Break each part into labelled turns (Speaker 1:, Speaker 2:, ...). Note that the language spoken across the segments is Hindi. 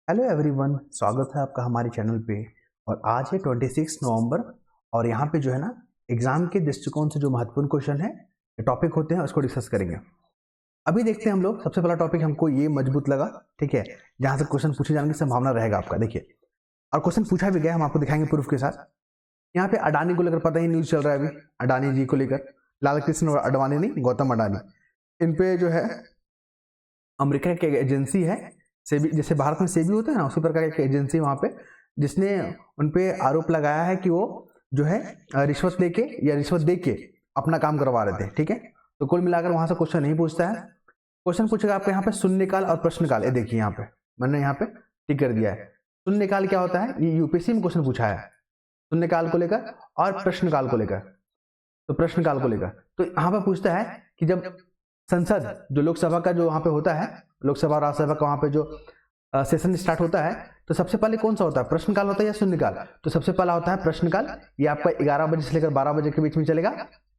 Speaker 1: हेलो एवरीवन, स्वागत है आपका हमारे चैनल पे। और आज है 26 नवंबर और यहाँ पे जो है ना एग्जाम के दृष्टिकोण से जो महत्वपूर्ण क्वेश्चन है टॉपिक होते हैं उसको डिस्कस करेंगे। अभी देखते हैं हम लोग। सबसे पहला टॉपिक हमको ये मजबूत लगा, ठीक है, जहाँ से क्वेश्चन पूछे जाने की संभावना रहेगा आपका। देखिए, और क्वेश्चन पूछा भी गया, हम आपको दिखाएंगे प्रूफ के साथ। यहाँ पे अडानी को लेकर पता ही न्यूज चल रहा है अभी, अडानी जी को लेकर, लाल कृष्ण अडवाणी नहीं, गौतम अडानी। इन पे जो है अमेरिका की एजेंसी है सेबी, जैसे भारत में सेबी होता है ना, उसी प्रकार एक एजेंसी वहाँ पे, जिसने उन पे आरोप लगाया है कि वो जो है रिश्वत लेके या रिश्वत दे के अपना काम करवा रहे थे। ठीक है, तो कुल मिलाकर वहां से क्वेश्चन नहीं पूछता है। क्वेश्चन पूछेगा आपको यहाँ पे शून्यकाल और प्रश्नकाल। ये देखिए यहाँ पे मैंने यहाँ पे टिक कर दिया है। शून्यकाल क्या होता है, ये यूपीएससी में क्वेश्चन पूछा है शून्यकाल को लेकर और प्रश्नकाल को लेकर। तो प्रश्नकाल को लेकर तो यहाँ पे पूछता है कि जब संसद जो लोकसभा का जो वहाँ पे होता है, लोकसभा और राज्यसभा का वहाँ पे जो सेशन स्टार्ट होता है, तो सबसे पहले कौन सा होता है, प्रश्नकाल होता है या शून्यकाल? तो सबसे पहला होता है प्रश्नकाल, ये आपका 11 बजे से लेकर 12 बजे के बीच में चलेगा।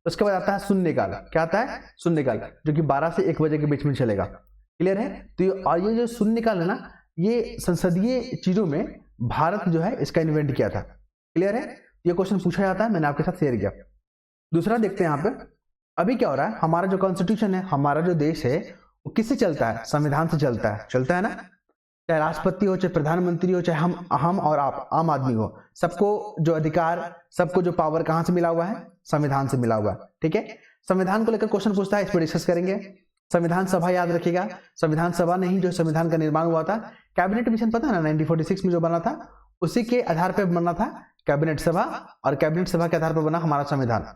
Speaker 1: उसके बाद आता है शून्यकाल। क्या आता है? शून्यकाल, जो कि 12 से 1 बजे के बीच में चलेगा। क्लियर है? तो ये जो शून्यकाल है ना, ये संसदीय चीजों में भारत जो है इसका इन्वेंट किया था। क्लियर है? ये क्वेश्चन पूछा जाता है, मैंने आपके साथ शेयर किया। दूसरा देखते हैं यहाँ पे अभी क्या हो रहा है। हमारा जो कॉन्स्टिट्यूशन है, हमारा जो देश है, वो किससे चलता है? संविधान से चलता है ना। चाहे राष्ट्रपति हो, चाहे प्रधानमंत्री हो, चाहे हम और आप आम आदमी हो, सबको जो अधिकार, सबको जो पावर कहाँ से मिला हुआ है? संविधान से मिला हुआ है। ठीक है, संविधान को लेकर क्वेश्चन पूछता है, इस पर डिस्कस करेंगे। संविधान सभा याद रखिएगा, संविधान सभा नहीं, जो संविधान का निर्माण हुआ था, कैबिनेट मिशन पता है ना, 1946 में जो बना था, उसी के आधार पर बना था कैबिनेट सभा, और कैबिनेट सभा के आधार पर बना हमारा संविधान।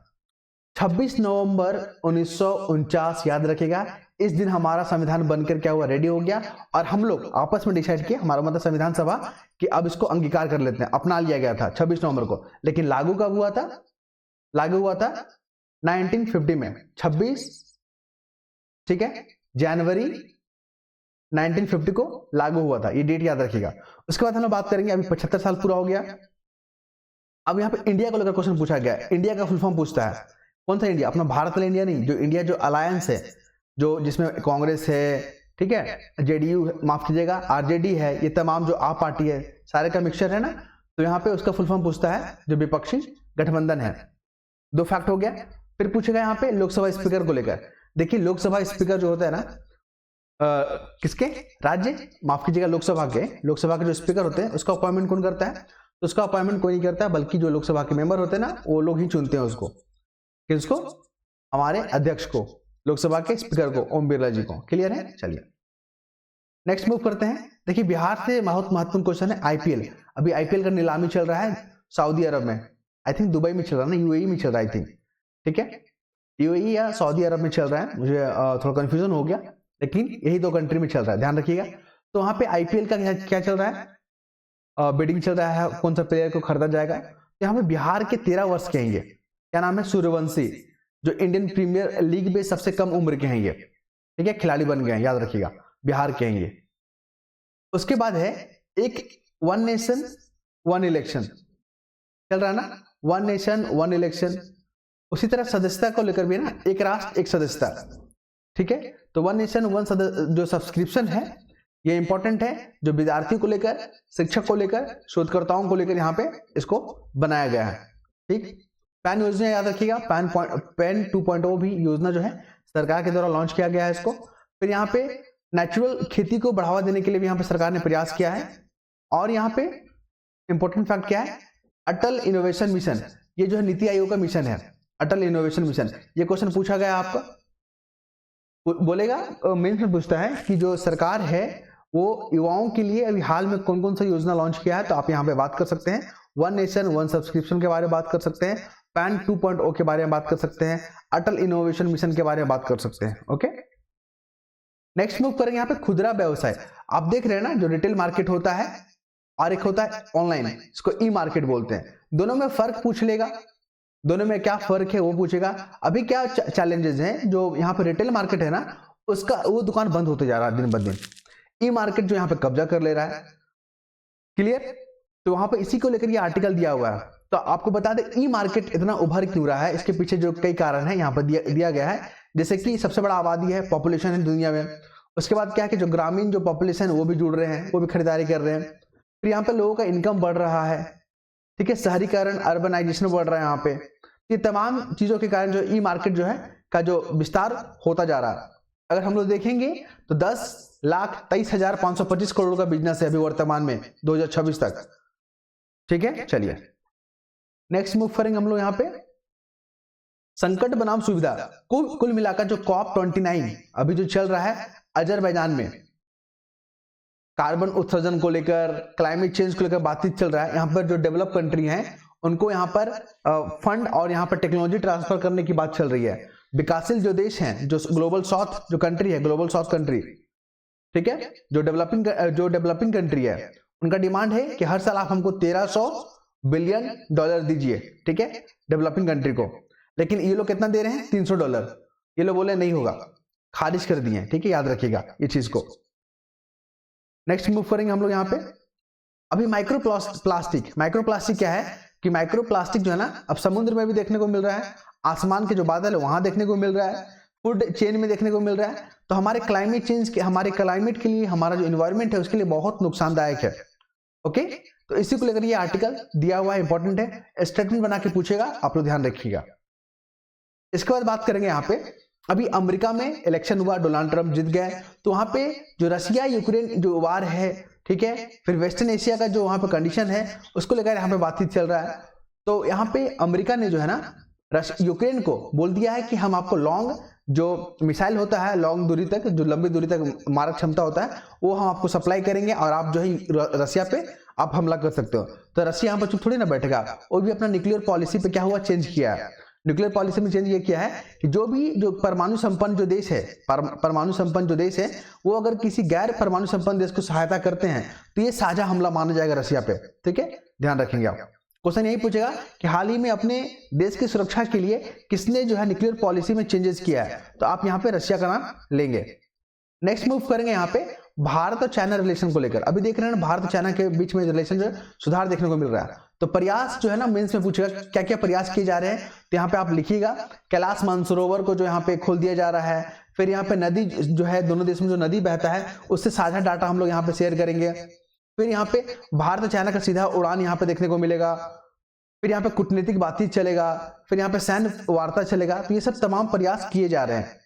Speaker 1: 26 नवंबर 1949 याद रखेगा, इस दिन हमारा संविधान बनकर क्या हुआ, रेडी हो गया। और हम लोग आपस में डिसाइड किया, हमारा मतलब संविधान सभा, कि अब इसको अंगीकार कर लेते हैं, अपना लिया गया था 26 नवंबर को। लेकिन लागू कब हुआ था? लागू हुआ था 1950 में, 26, ठीक है, जनवरी 1950 को लागू हुआ था। ये डेट याद रखिएगा। उसके बाद हम लोग बात करेंगे, अभी 75 साल पूरा हो गया। अब यहाँ पे इंडिया को लेकर क्वेश्चन पूछा गया। इंडिया का फुल फॉर्म पूछता है। कौन सा इंडिया? अपना भारत वाला इंडिया नहीं, जो इंडिया जो अलायंस है, जो जिसमें कांग्रेस है, ठीक है, जेडीयू, माफ कीजिएगा, आरजेडी है, ये तमाम जो आप पार्टी है, सारे का मिक्सचर है ना। तो यहाँ पे उसका फुल फॉर्म पूछता है, जो विपक्षी गठबंधन है। 2 फैक्ट हो गया। फिर पूछेगा यहाँ पे लोकसभा स्पीकर को लेकर। देखिए, लोकसभा स्पीकर जो होता है ना, किसके? राज्य, माफ कीजिएगा, लोकसभा के जो स्पीकर होते हैं, उसका अपॉइंटमेंट कौन करता है? तो उसका अपॉइंटमेंट कोई नहीं करता है, बल्कि जो लोकसभा के मेंबर होते हैं ना, वो लोग ही चुनते हैं उसको। किसको? हमारे अध्यक्ष को, लोकसभा के स्पीकर को, ओम बिरला जी को। क्लियर है? चलिए नेक्स्ट मूव करते हैं। देखिए, बिहार से बहुत महत्वपूर्ण क्वेश्चन है आईपीएल। अभी आईपीएल का नीलामी चल रहा है सऊदी अरब में, आई थिंक दुबई में चल रहा है ना, यूएई में चल रहा है, आई थिंक, ठीक है, यूएई या सऊदी अरब में चल रहा है, मुझे थोड़ा कंफ्यूजन हो गया, लेकिन यही 2 कंट्री में चल रहा है, ध्यान रखिएगा। तो वहां पे आईपीएल का क्या चल रहा है? बिडिंग चल रहा है, कौन सा प्लेयर को खरीदा जाएगा। यहाँ पे बिहार के 13 वर्ष के हैं ये, क्या नाम है? सूर्यवंशी, जो इंडियन प्रीमियर लीग में सबसे कम उम्र के हैं ये, ठीक है, खिलाड़ी बन गए हैं, याद रखिएगा, बिहार के हैं ये। उसके बाद है एक वन नेशन वन इलेक्शन चल रहा है ना, वन नेशन वन इलेक्शन। उसी तरह सदस्यता को लेकर भी है ना, एक राष्ट्र एक सदस्यता, ठीक है। तो वन नेशन वन जो सब्सक्रिप्शन है, ये इंपॉर्टेंट है, जो विद्यार्थियों को लेकर, शिक्षक को लेकर, शोधकर्ताओं को लेकर यहाँ पे इसको बनाया गया है। ठीक, पैन योजना याद रखिएगा, पैन 2.0 भी योजना जो है सरकार के द्वारा लॉन्च किया गया है इसको। फिर यहाँ पे नेचुरल खेती को बढ़ावा देने के लिए भी यहाँ पे सरकार ने प्रयास किया है। और यहाँ पे इंपॉर्टेंट फैक्ट क्या है? अटल इनोवेशन मिशन, ये जो है नीति आयोग का मिशन है, अटल इनोवेशन मिशन। ये क्वेश्चन पूछा गया आपका, बोलेगा मेंस में पूछता है कि जो सरकार है वो युवाओं के लिए अभी हाल में कौन कौन सा योजना लॉन्च किया है। तो आप यहाँ पे बात कर सकते हैं, वन नेशन वन सब्सक्रिप्शन के बारे में बात कर सकते हैं, पैन 2.0 के बारे में बात कर सकते हैं, अटल इनोवेशन मिशन के बारे में बात कर सकते हैं। ओके, नेक्स्ट मूव करेंगे यहाँ पे खुदरा व्यवसाय। आप देख रहे हैं ना, जो रिटेल मार्केट होता है और एक होता है ऑनलाइन, इसको ई मार्केट बोलते हैं। दोनों में फर्क पूछ लेगा, दोनों में क्या फर्क है वो पूछेगा। अभी क्या चैलेंजेस हैं? जो यहाँ पे रिटेल मार्केट है ना, उसका वो दुकान बंद होते जा रहा है दिन ब दिन। ई मार्केट जो यहाँ पे कब्जा कर ले रहा है। क्लियर? तो वहां पे इसी को लेकर ये आर्टिकल दिया हुआ है। तो आपको बता दें, ई मार्केट इतना उभर क्यों रहा है, इसके पीछे जो कई कारण है यहाँ पर दिया गया है। जैसे कि सबसे बड़ा आबादी है, पॉपुलेशन है दुनिया में, उसके बाद क्या है कि जो ग्रामीण जो पॉपुलेशन वो भी जुड़ रहे हैं, वो भी खरीदारी कर रहे हैं। फिर यहाँ पे लोगों का इनकम बढ़ रहा है, ठीक है, शहरीकरण अर्बनाइजेशन बढ़ रहा है यहाँ पे। ये तमाम चीजों के कारण जो ई मार्केट जो है का जो विस्तार होता जा रहा है। अगर हम लोग देखेंगे तो 10,23,525 करोड़ का बिजनेस है अभी वर्तमान में 2026 तक, ठीक है। चलिए नेक्स्ट मूव करेंगे हम लोग यहाँ पे संकट बनाम सुविधा। कुल मिलाकर जो COP29 अभी जो चल रहा है अजरबैजान में, कार्बन उत्सर्जन को लेकर, क्लाइमेट चेंज को लेकर बातचीत चल रहा है। यहाँ पर जो डेवलप कंट्री हैं उनको यहाँ पर फंड और यहाँ पर टेक्नोलॉजी ट्रांसफर करने की बात चल रही है। विकासशील जो देश हैं, जो ग्लोबल साउथ जो कंट्री है, ग्लोबल साउथ कंट्री, ठीक है, जो डेवलपिंग कंट्री है, उनका डिमांड है कि हर साल आप हमको $1300 बिलियन दीजिए, ठीक है, डेवलपिंग कंट्री को। लेकिन ये लोग कितना दे रहे हैं? $300। ये लोग बोले नहीं होगा, खारिज कर दिए, ठीक है, याद रखिएगा ये चीज को। नेक्स्ट मूव करेंगे हम लोग यहाँ पे अभी माइक्रोप्लास्टिक क्या है कि माइक्रोप्लास्टिक जो है ना अब समुद्र में भी देखने को मिल रहा है, आसमान के जो बादल है वहां देखने को मिल रहा है, फूड चेन में देखने को मिल रहा है। तो हमारे क्लाइमेट के लिए, हमारा जो एनवायरमेंट है उसके लिए बहुत नुकसानदायक है। ओके, तो इसी को लेकर ये आर्टिकल दिया हुआ है, इंपॉर्टेंट है, स्टेटमेंट बना के पूछेगा, आप लोग ध्यान रखिएगा। इसके बाद बात करेंगे यहाँ पे अभी अमेरिका में इलेक्शन हुआ, डोनाल्ड ट्रंप जीत गए, तो वहां पे जो रशिया यूक्रेन जो वार है, ठीक है, फिर वेस्टर्न एशिया का जो वहां पे कंडीशन है उसको लेकर यहाँ पे बातचीत चल रहा है। तो यहाँ पे अमेरिका ने जो है ना यूक्रेन को बोल दिया है कि हम आपको लॉन्ग जो मिसाइल होता है, लॉन्ग दूरी तक, जो लंबी दूरी तक मारक क्षमता होता है, वो हम आपको सप्लाई करेंगे और आप जो है रशिया पे आप हमला कर सकते हो। तो रशिया यहाँ पर चुप थोड़ी ना बैठेगा, वो भी अपना न्यूक्लियर पॉलिसी पे क्या हुआ, चेंज किया है। न्यूक्लियर पॉलिसी में चेंज ये किया है कि जो परमाणु संपन्न जो देश है, परमाणु संपन्न जो देश है, वो अगर किसी गैर परमाणु संपन्न देश को सहायता करते हैं तो ये साझा हमला माना जाएगा रशिया पे, ठीक है, ध्यान रखेंगे आप। क्वेश्चन यही पूछेगा कि हाल ही में अपने देश की सुरक्षा के लिए किसने जो है न्यूक्लियर पॉलिसी में चेंजेस किया है, तो आप यहाँ पे रशिया का नाम लेंगे। नेक्स्ट मूव करेंगे यहाँ पे भारत और चाइना रिलेशन को लेकर। अभी देख रहे हैं भारत और चाइना के बीच में रिलेशन जो सुधार देखने को मिल रहा है। तो प्रयास जो है ना मेंस में पूछेगा क्या क्या प्रयास किए जा रहे हैं, तो यहाँ पे आप लिखिएगा कैलाश मानसरोवर को जो यहाँ पे खोल दिया जा रहा है। फिर यहाँ पे नदी जो है, दोनों देश में जो नदी बहता है उससे साझा डाटा हम लोग यहाँ पे शेयर करेंगे। फिर यहाँ पे भारत और चाइना का सीधा उड़ान यहाँ पे देखने को मिलेगा। फिर यहाँ पे कूटनीतिक बातचीत चलेगा, फिर यहाँ पे सैन्य वार्ता चलेगा। तो ये सब तमाम प्रयास किए जा रहे हैं।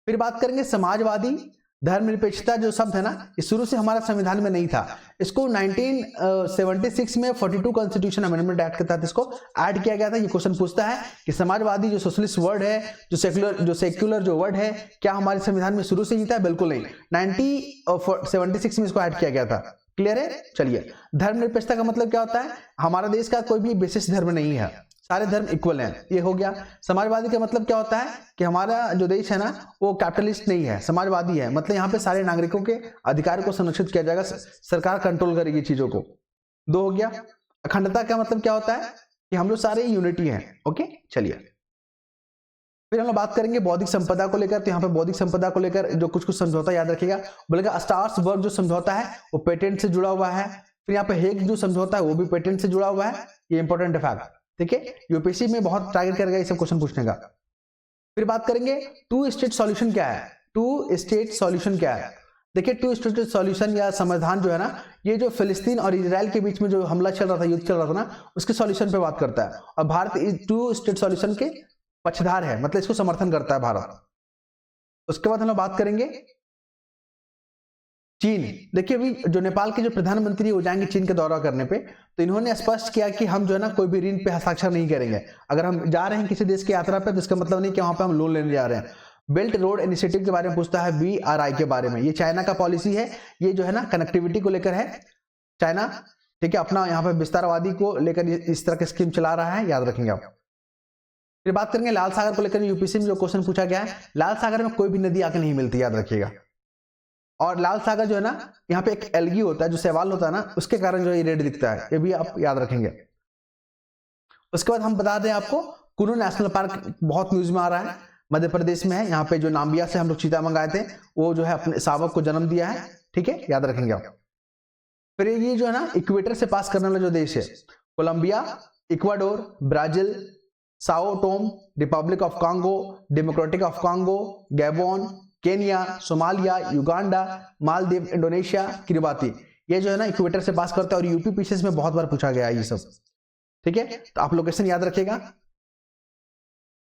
Speaker 1: फिर बात करेंगे समाजवादी धर्मनिरपेक्षता जो शब्द है ना, ये शुरू से हमारा संविधान में नहीं था। इसको 1976 में 42 कॉन्स्टिट्यूशन अमेंडमेंट एक्ट के तहत इसको ऐड किया गया था। ये क्वेश्चन पूछता है कि समाजवादी जो सोशलिस्ट वर्ड है, जो सेक्युलर जो वर्ड है, क्या हमारे संविधान में शुरू से ही था? बिल्कुल नहीं, 1976 में इसको ऐड किया गया था। क्लियर है? चलिए, धर्मनिरपेक्षता का मतलब क्या होता है? हमारा देश का कोई भी विशेष धर्म नहीं है, सारे धर्म इक्वल हैं, ये हो गया। समाजवादी का मतलब क्या होता है कि हमारा जो देश है ना वो कैपिटलिस्ट नहीं है, समाजवादी है, मतलब यहाँ पे सारे नागरिकों के अधिकार को संरक्षित किया जाएगा, सरकार कंट्रोल करेगी चीजों को। दो हो गया। अखंडता का मतलब क्या होता है कि हम लोग सारे यूनिटी हैं। ओके, चलिए फिर हम लोग बात करेंगे बौद्धिक संपदा को लेकर। तो यहाँ पे बौद्धिक संपदा को लेकर जो कुछ समझौता याद रखिएगा, बोलेगा स्टार्सबर्ग जो समझौता है वो पेटेंट से जुड़ा हुआ है। फिर यहाँ पे हेग जो समझौता है वो भी पेटेंट से जुड़ा हुआ है। ये इंपॉर्टेंट फैक्ट, ठीक है, यूपीएससी में बहुत टारगेट करेगा ये सब क्वेश्चन पूछने का। फिर बात करेंगे टू स्टेट सॉल्यूशन क्या है। टू स्टेट सॉल्यूशन क्या है? देखिए, टू स्टेट सॉल्यूशन या समाधान जो है ना, ये जो फिलिस्तीन और इजराइल के बीच में जो हमला चल रहा था, युद्ध चल रहा था ना, उसके सॉल्यूशन पे बात करता है। और भारत इस टू स्टेट सॉल्यूशन के पक्षधार है, मतलब इसको समर्थन करता है भारत। उसके बाद हम लोग बात करेंगे चीन। देखिए, अभी जो नेपाल के जो प्रधानमंत्री वो जाएंगे चीन के दौरा करने पे, तो इन्होंने स्पष्ट किया कि हम जो है ना कोई भी ऋण पे हस्ताक्षर नहीं करेंगे। अगर हम जा रहे हैं किसी देश की यात्रा पे तो इसका मतलब नहीं कि वहां पे हम लोन लेने जा रहे हैं। बेल्ट रोड इनिशिएटिव के बारे में पूछता है, BRI के बारे में। ये चाइना का पॉलिसी है, ये जो है ना कनेक्टिविटी को लेकर है चाइना, ठीक है, अपना यहाँ पे विस्तारवादी को लेकर इस तरह की स्कीम चला रहा है, याद रखेंगे आप। फिर बात करेंगे लाल सागर को लेकर। यूपीएससी में जो क्वेश्चन पूछा गया है, लाल सागर में कोई भी नदी आके नहीं मिलती, याद रखिएगा। और लाल सागर जो है ना, यहाँ पे एक एल्गी होता है जो शैवाल होता है ना, उसके कारण जो ये रेड दिखता है, ये भी आप याद रखेंगे। उसके बाद हम बता दें आपको, कुल्लू नेशनल पार्क बहुत न्यूज में आ रहा है, मध्य प्रदेश में है। यहाँ पे जो नाम्बिया से हम लोग चीता मंगाए थे, वो जो है अपने शावक को जन्म दिया है, ठीक है, याद रखेंगे आप। फिर ये जो है ना इक्वेटर से पास करने वाला जो देश है, Colombia, Ecuador, Brazil, Sao Tome, Republic of Congo, Democratic of Congo, Gabon, Kenya, Somalia, Uganda, Maldives, Indonesia, Kiribati. ये जो है ना इक्वेटर से पास करता है और यूपी पीसेस में बहुत बार पूछा गया है ये सब। ठीक है, तो आप लोकेशन याद रखिएगा।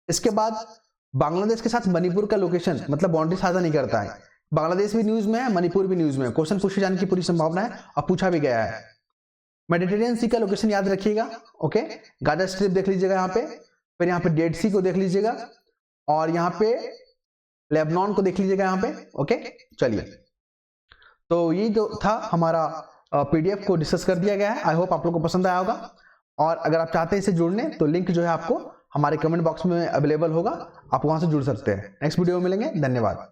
Speaker 1: इसके बाद बांग्लादेश के साथ मणिपुर का लोकेशन मतलब बाउंड्री साझा नहीं करता है। बांग्लादेश भी न्यूज में है, मणिपुर भी न्यूज में है, क्वेश्चन पूछे जाने की पूरी संभावना है और पूछा भी गया है। मेडिटेरियन सी का लोकेशन याद रखिएगा। ओके, गाजा स्ट्रिप देख लीजिएगा यहाँ पे, फिर यहाँ पे डेड सी को देख लीजिएगा और यहाँ पे लेबनान को देख लीजिएगा यहाँ पे। ओके, चलिए, तो ये जो था हमारा पीडीएफ को डिस्कस कर दिया गया है। आई होप आप लोगों को पसंद आया होगा और अगर आप चाहते हैं इसे जुड़ने तो लिंक जो है आपको हमारे कमेंट बॉक्स में अवेलेबल होगा, आप वहां से जुड़ सकते हैं। नेक्स्ट वीडियो में मिलेंगे, धन्यवाद।